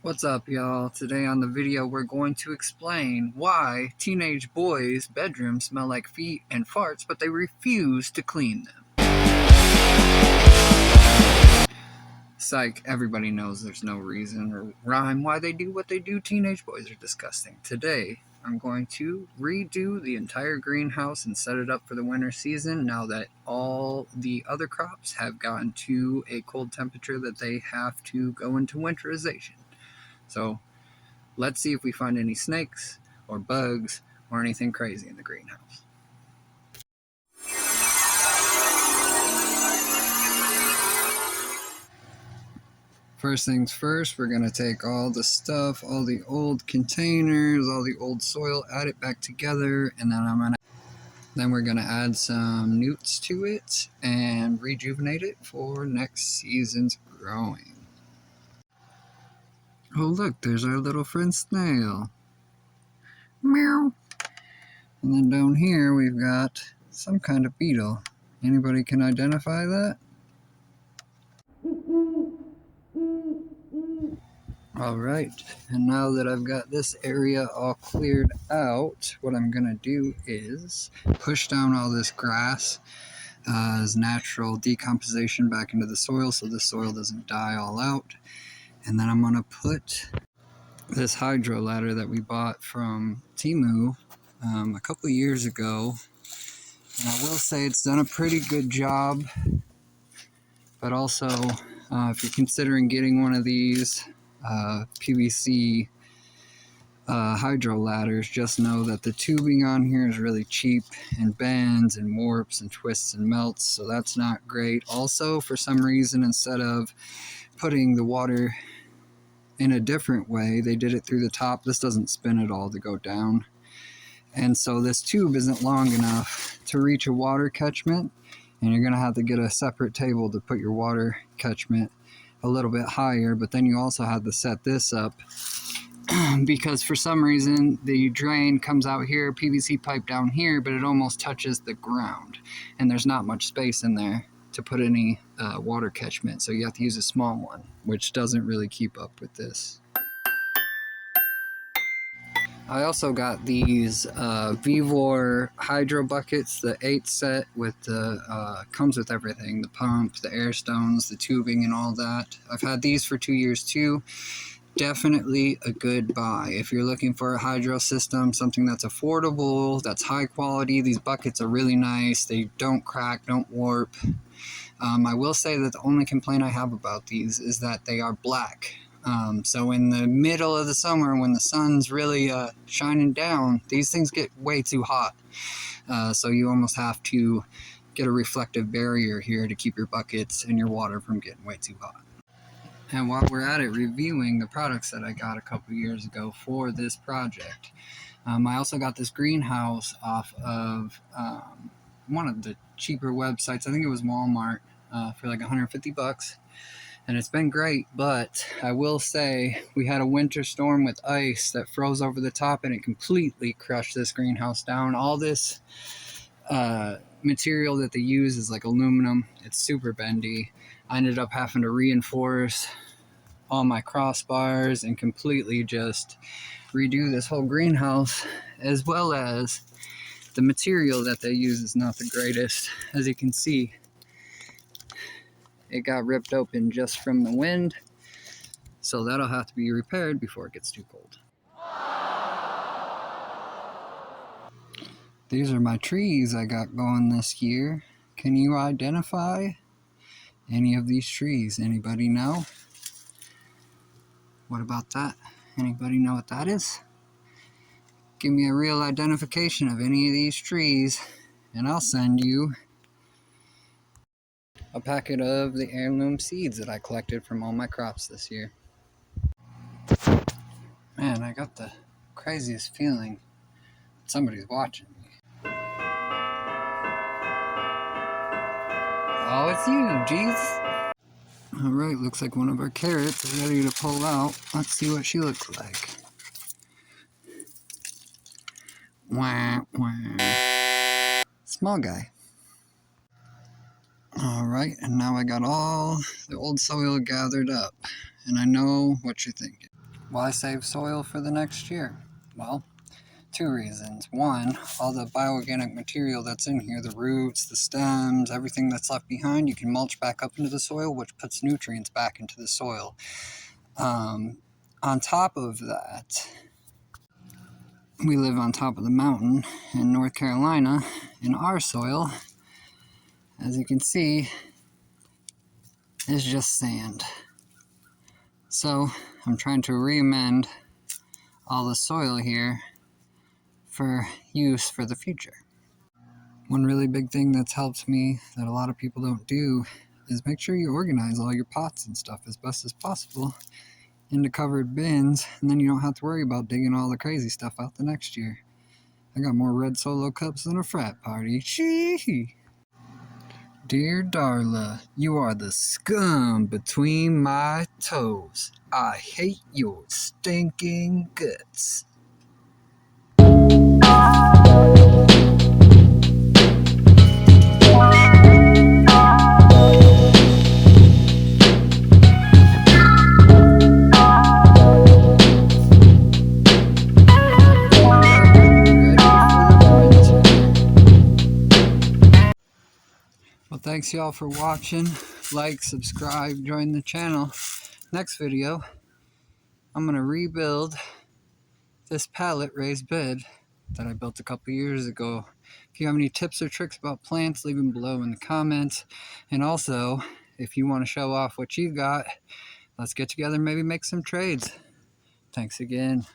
What's up, y'all? Today on the video we're going to explain why teenage boys' bedrooms smell like feet and farts, but they refuse to clean them. Psych, everybody knows there's no reason or rhyme why they do what they do. Teenage boys are disgusting. Today, I'm going to redo the entire greenhouse and set it up for the winter season now that all the other crops have gotten to a cold temperature that they have to go into winterization. So, let's see if we find any snakes or bugs or anything crazy in the greenhouse. First things first, we're going to take all the stuff, all the old containers, all the old soil, add it back together, and then we're going to add some newts to it and rejuvenate it for next season's growing. Oh look, there's our little friend snail. Meow. And then down here we've got some kind of beetle. Anybody can identify that? Alright, and now that I've got this area all cleared out, what I'm going to do is push down all this grass as natural decomposition back into the soil so the soil doesn't die all out. And then I'm going to put this hydro ladder that we bought from Temu a couple years ago. And I will say it's done a pretty good job, but also if you're considering getting one of these PVC hydro ladders, just know that the tubing on here is really cheap and bends and warps and twists and melts, so that's not great. Also, for some reason, instead of putting the water in a different way, they did it through the top. This doesn't spin at all to go down, and so this tube isn't long enough to reach a water catchment, and you're going to have to get a separate table to put your water catchment a little bit higher. But then you also have to set this up because for some reason the drain comes out here, PVC pipe down here, but it almost touches the ground, and there's not much space in there to put any water catchment, so you have to use a small one, which doesn't really keep up with this. I also got these Vivor hydro buckets, the 8 set with the, comes with everything, the pump, the air stones, the tubing and all that. I've had these for 2 years too. Definitely a good buy. If you're looking for a hydro system, something that's affordable, that's high quality, these buckets are really nice. They don't crack, don't warp. I will say that the only complaint I have about these is that they are black. So in the middle of the summer, when the sun's really shining down, these things get way too hot. So you almost have to get a reflective barrier here to keep your buckets and your water from getting way too hot. And while we're at it reviewing the products that I got a couple years ago for this project, I also got this greenhouse off of one of the cheaper websites. I think it was Walmart for like 150 bucks. And it's been great, but I will say we had a winter storm with ice that froze over the top, and it completely crushed this greenhouse down. All this material that they use is like aluminum. It's super bendy. I ended up having to reinforce all my crossbars and completely just redo this whole greenhouse, as well as the material that they use is not the greatest. As you can see, it got ripped open just from the wind, so that'll have to be repaired before it gets too cold. These are my trees I got going this year. Can you identify any of these trees? Anybody know? What about that? Anybody know what that is? Give me a real identification of any of these trees, and I'll send you a packet of the heirloom seeds that I collected from all my crops this year. Man, I got the craziest feeling that somebody's watching me. Oh, it's you, jeez. Alright, looks like one of our carrots is ready to pull out. Let's see what she looks like. Wah, wah. Small guy. Alright, and now I got all the old soil gathered up, and I know what you're thinking. Why save soil for the next year? Well, two reasons. One, all the bioorganic material that's in here, the roots, the stems, everything that's left behind, you can mulch back up into the soil, which puts nutrients back into the soil. On top of that, we live on top of the mountain in North Carolina, and our soil, as you can see, is just sand. So I'm trying to re-amend all the soil here for use for the future. One really big thing that's helped me that a lot of people don't do is make sure you organize all your pots and stuff as best as possible into covered bins, and then you don't have to worry about digging all the crazy stuff out the next year. I got more red Solo cups than a frat party. Shee! Dear Darla, you are the scum between my toes. I hate your stinking guts. Well, thanks y'all for watching. Like, subscribe, join the channel. Next video, I'm going to rebuild this pallet raised bed that I built a couple years ago. If you have any tips or tricks about plants, leave them below in the comments. And also, if you want to show off what you got, let's get together and maybe make some trades. Thanks again.